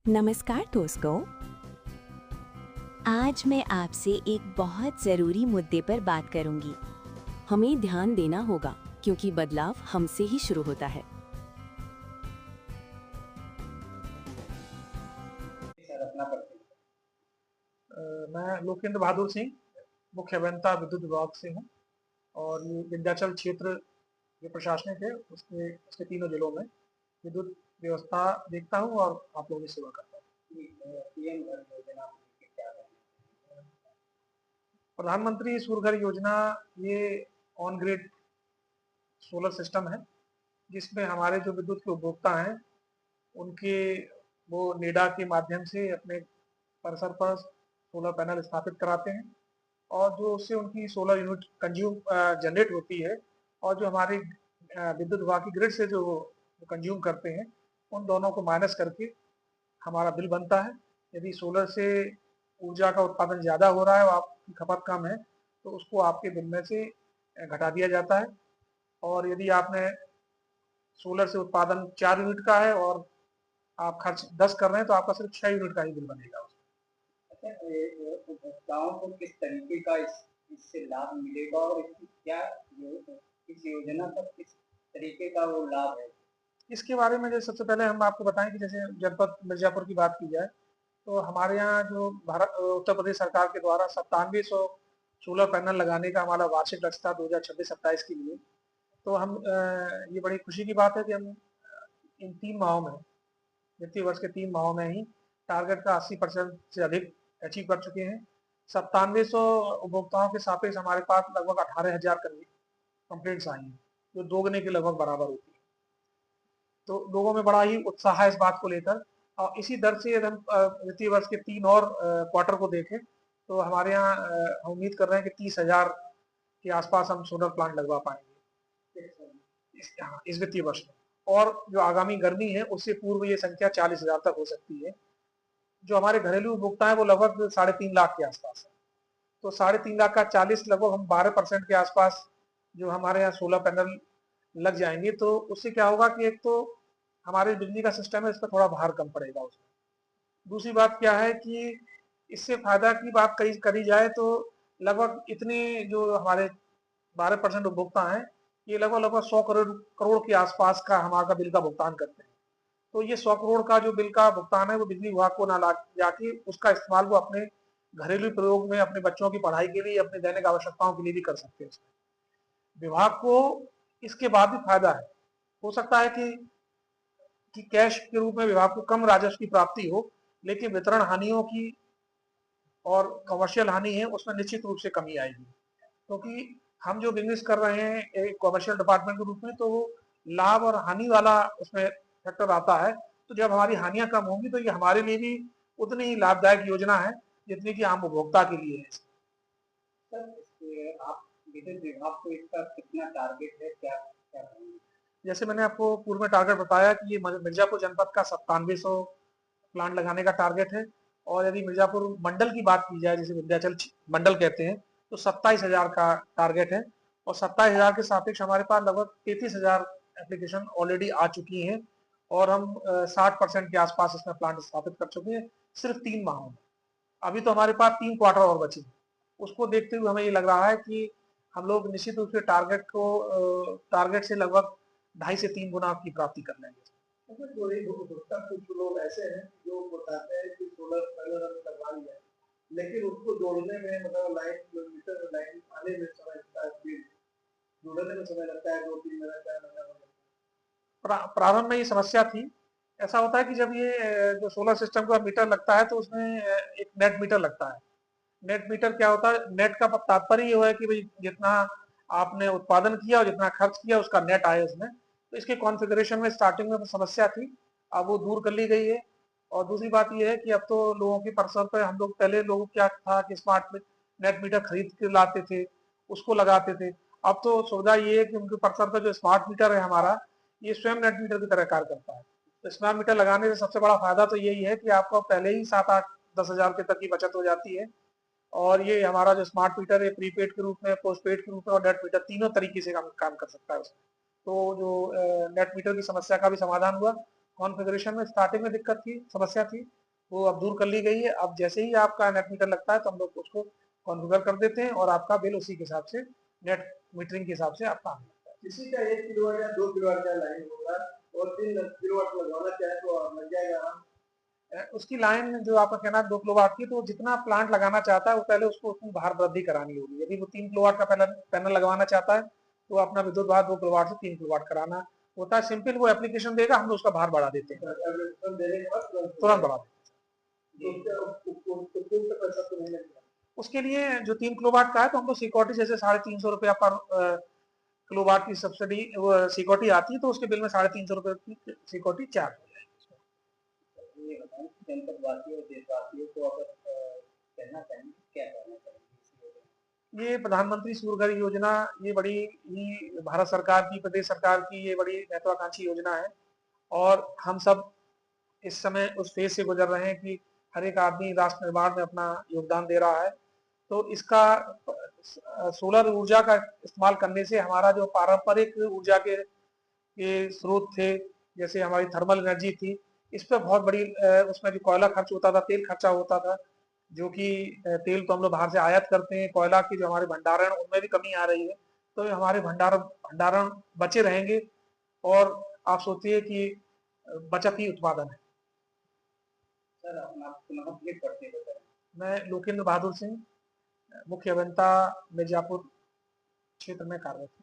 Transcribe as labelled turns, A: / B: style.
A: नमस्कार दोस्तों। आज मैं आपसे एक बहुत ज़रूरी मुद्दे पर बात करूंगी। हमें ध्यान देना होगा क्योंकि बदलाव हमसे ही शुरू होता है।
B: सर अपना परिचय।
C: मैं लोकेंद्र बहादुर सिंह मुख्य अभियंता विद्युत विभाग से हूँ और ये विंध्याचल क्षेत्र जो प्रशासनिक है उसके तीनों जिलों में विद्युत व्यवस्था देखता हूँ और आप लोगों की सेवा करता हूँ।
B: पीएम घर योजना के क्या है?
C: प्रधानमंत्री सूर्य घर योजना ये ऑन ग्रिड सोलर सिस्टम है जिसमें हमारे जो विद्युत के उपभोक्ता हैं उनके वो नेडा के माध्यम से अपने परिसर पर सोलर पैनल स्थापित कराते हैं और जो उससे उनकी सोलर यूनिट कंज्यूम जनरेट होती है और जो हमारी विद्युत विभाग की ग्रिड से जो कंज्यूम करते हैं उन दोनों को माइनस करके हमारा बिल बनता है। यदि सोलर से ऊर्जा का उत्पादन ज़्यादा हो रहा है और आपकी खपत कम है तो उसको आपके बिल में से घटा दिया जाता है। और यदि आपने सोलर से उत्पादन 4 यूनिट का है और आप खर्च 10 कर रहे हैं तो आपका सिर्फ 6 यूनिट का ही बिल बनेगा।
B: अच्छा, उपभोक्ताओं को किस तरीके का इससे लाभ मिलेगा और इसकी क्या इस योजना का किस तरीके का वो लाभ है?
C: इसके बारे में जैसे सबसे पहले हम आपको बताएं कि जैसे जनपद मिर्जापुर की बात की जाए तो हमारे यहाँ जो भारत उत्तर प्रदेश सरकार के द्वारा 9700 सोलर पैनल लगाने का हमारा वार्षिक लक्ष्य था 2026-27 के लिए। तो हम ये बड़ी खुशी की बात है कि हम इन 3 माहों में वित्तीय वर्ष के 3 माहों में ही टारगेट का 80% से अधिक अचीव कर चुके हैं। 9700 उपभोक्ताओं के सापेक्ष हमारे पास लगभग 18,000 कंप्लेंट्स आई हैं जो दोगुने के लगभग बराबर होती है। तो लोगों में बड़ा ही उत्साह है इस बात को लेकर और इसी दर से यदि हम वित्तीय वर्ष के 3 और क्वार्टर को देखें तो हमारे यहाँ हम उम्मीद कर रहे हैं कि 30,000 के आसपास हम सोलर प्लांट लगवा पाएंगे इस वित्तीय वर्ष में। और जो आगामी गर्मी है उससे पूर्व ये संख्या 40,000 तक हो सकती है। जो हमारे घरेलू उपभोक्ता है वो लगभग 3.5 लाख के आसपास है। तो 3.5 लाख का 40 लगभग हम 12% के आसपास जो हमारे यहाँ सोलर पैनल लग जाएंगे तो उससे क्या होगा कि एक तो हमारे बिजली का सिस्टम है इस पर थोड़ा भार कम पड़ेगा उसमें। दूसरी बात क्या है कि इससे फायदा की बात करी जाए तो लगभग इतने जो हमारे 12% उपभोक्ता हैं ये लगभग लगभग 100 करोड़ के आसपास का हमारा बिल का भुगतान करते हैं। तो ये 100 करोड़ का जो बिल का भुगतान है वो बिजली विभाग को ना जाके उसका इस्तेमाल वो अपने घरेलू प्रयोग में अपने बच्चों की पढ़ाई के लिए अपने दैनिक आवश्यकताओं के लिए भी कर सकते हैं। विभाग को इसके बाद भी फायदा है। हो सकता है कि कैश के रूप में विभाग को कम राजस्व की प्राप्ति हो लेकिन वितरण हानियों की और कमर्शियल हानि है उसमें निश्चित रूप से कमी आएगी क्योंकि हम जो बिजनेस कर रहे हैं एक कमर्शियल डिपार्टमेंट के रूप में तो वो लाभ और हानि वाला उसमें फैक्टर आता है। तो जब हमारी हानियां कम होंगी तो ये हमारे लिए भी उतनी ही लाभदायक योजना है जितनी कि आम उपभोक्ता के लिए है।
B: सर आप विद्युत विभाग को इसका कितना टारगेट है, क्या क्या करेंगे?
C: जैसे मैंने आपको पूर्व में टारगेट बताया कि ये मिर्जापुर जनपद का 9700 प्लांट लगाने का टारगेट है। और यदि मिर्जापुर मंडल की बात की जाए जिसे विंध्याचल मंडल कहते हैं तो 27,000 का टारगेट है। और 27,000 के सापेक्ष हमारे पास लगभग 33,000 एप्लीकेशन ऑलरेडी आ चुकी हैं और हम 60% के आसपास इसमें प्लांट स्थापित कर चुके हैं सिर्फ 3 माहों में। अभी तो हमारे पास 3 क्वार्टर और बचे हैं। उसको देखते हुए हमें ये लग रहा है कि हम लोग निश्चित रूप से टारगेट से लगभग 2.5 से 3 गुना की प्राप्ति कर लेंगे।
D: कुछ लोग ऐसे हैं जो बताते हैं कि सोलर पैनल लगवा लिया लेकिन उसको जोड़ने में मतलब मीटर लाइन आने में समय लगता है, फिर जोड़ने में समय लगता है 2-3 महीना 4 महीना।
C: प्रारंभ में ये समस्या थी। ऐसा होता है कि जब ये जो सोलर सिस्टम का मीटर लगता है तो उसमें एक नेट मीटर लगता है। नेट मीटर क्या होता है, नेट का तात्पर्य ये है कि भाई जितना आपने उत्पादन किया और जितना खर्च किया उसका नेट आए उसमें। तो इसके कॉन्फ़िगरेशन में स्टार्टिंग में समस्या थी, अब वो दूर कर ली गई है। और दूसरी बात ये है कि अब तो लोगों के पर्सन पे हम लोग पहले लोगों क्या था कि स्मार्ट नेट मीटर खरीद के लाते थे उसको लगाते थे। अब तो सुविधा ये है कि उनके पर्सन पे जो स्मार्ट मीटर है हमारा ये स्वयं नेट मीटर की तरह कार्य करता है। तो स्मार्ट मीटर लगाने से सबसे बड़ा फायदा तो यही है कि आपको पहले ही 7-8-10,000 के तक की बचत हो जाती है। और ये हमारा जो स्मार्ट मीटर है प्रीपेड के रूप में, पोस्टपेड के रूप में और नेट मीटर तीनों तरीके से काम कर सकता है उसमें। तो जो नेट मीटर की समस्या का भी समाधान हुआ कॉन्फ़िगरेशन में स्टार्टिंग में दिक्कत थी, समस्या थी, वो अब दूर कर ली गई है। अब जैसे ही आपका नेट मीटर लगता है तो हम लोग उसको कॉन्फ़िगर कर देते हैं और आपका बिल उसी के हिसाब से नेट मीटरिंग के हिसाब से आपका आने लगता है।
D: किसी का 1 किलोवाट या 2 किलोवाट का लाइन होगा और 3 किलोवाट लगवाना चाहे तो लग जाएगा आराम।
C: उसकी लाइन जो आपका कहना है 2 किलोवाट की, तो जितना प्लांट लगाना चाहता है वो पहले उसको उसमें भार वृद्धि करानी होगी। यदि वो 3 किलोवाट का पैनल लगवाना चाहता है तो अपना विद्युत भार 2 किलोवाट से 3 किलोवाट कराना होता है। सिंपल वो एप्लीकेशन देगा, हम लोग उसका भार बढ़ा देते हैं,
D: एप्लीकेशन देने के बाद
C: तुरंत बढ़ा देते हैं।
D: तो कोई सा पैसा तो नहीं लगेगा।
C: उसके लिए जो 3 किलोवाट का है तो हम लोग सिक्योरिटी जैसे 350 रुपया पर किलोवाट की सब्सिडी सिक्योरिटी आती है, तो उसके बिल में 350 रुपये की सिक्योरिटी चार्ज हो जाएगी।
B: ये बताएं कि जनपद वासियों और देशवासियों को अगर कहना चाहेंगे क्या कहना चाहेंगे?
C: ये प्रधानमंत्री सूर्य घर योजना ये बड़ी ही भारत सरकार की, प्रदेश सरकार की ये बड़ी महत्वाकांक्षी योजना है और हम सब इस समय उस फेज से गुजर रहे हैं कि हर एक आदमी राष्ट्र निर्माण में अपना योगदान दे रहा है। तो इसका सोलर ऊर्जा का इस्तेमाल करने से हमारा जो पारंपरिक ऊर्जा के स्रोत थे, जैसे हमारी थर्मल एनर्जी थी, इस पर बहुत बड़ी उसमें जो कोयला खर्च होता था, तेल खर्चा होता था, जो कि तेल तो हम लोग बाहर से आयात करते हैं, कोयला की जो हमारे भंडारण उनमें भी कमी आ रही है। तो हमारे भंडारण बचे रहेंगे और आप सोचिए कि बचत ही उत्पादन है।
B: सर अपना पुनः अपने परिचय बताएं।
C: मैं लोकेंद्र बहादुर सिंह, मुख्य अभियंता मिर्जापुर क्षेत्र में कार्यरत हूँ।